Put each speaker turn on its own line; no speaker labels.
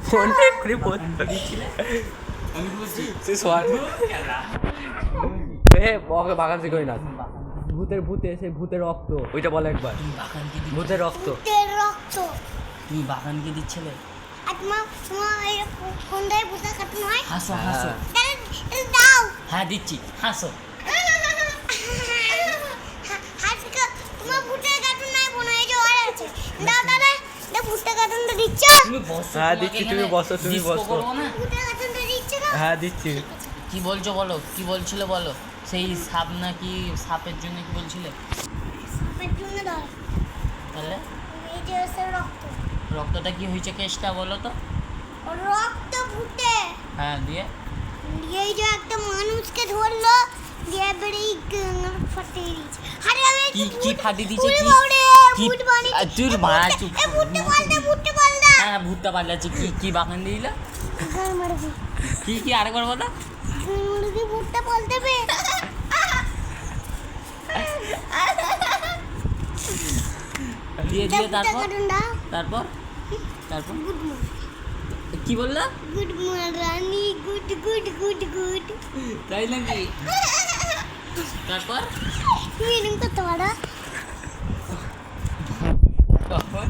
phone করে phone দিচ্ছিলে আমি বলছি বাগান থেকে কই না ভূতে সেই ভূতের রক্ত ওইটা বলে একবার ভূতের রক্ত
তুমি বাগানকে দিচ্ছিলে হাসো হ্যাঁ দিচ্ছি হাসো
তুমি বসো হ্যাঁ দিচ্ছি
কি বলছো বলো কি বলছিলে বলো সেই সাপ নাকি সাপের জন্য কি বলছিলে তাহলে রক্তটা কি হয়েছে কেসটা বলো তো
রক্ত ফুটে
হ্যাঁ দিয়ে
এই যে একটা মানুষকে ধরলো দিয়ে বেরিয়ে ফাটিয়ে দিয়েছে আরে আমি
কি ফাটিয়ে দিয়েছে কি তুই মারা চুপ
ভুট্টে বলদা
হ্যাঁ ভূতটা পাল্লাচ্ছে কি বাগান দিলা
গান মারবি
কি আরেকবার বলো
মুরগি ভুট্টে বলতে বে
দিয়ে তারপর কি বললা
গুড মর্নিং গুড
তাই নাকি তারপর
মিনিং তো তোরা
তখন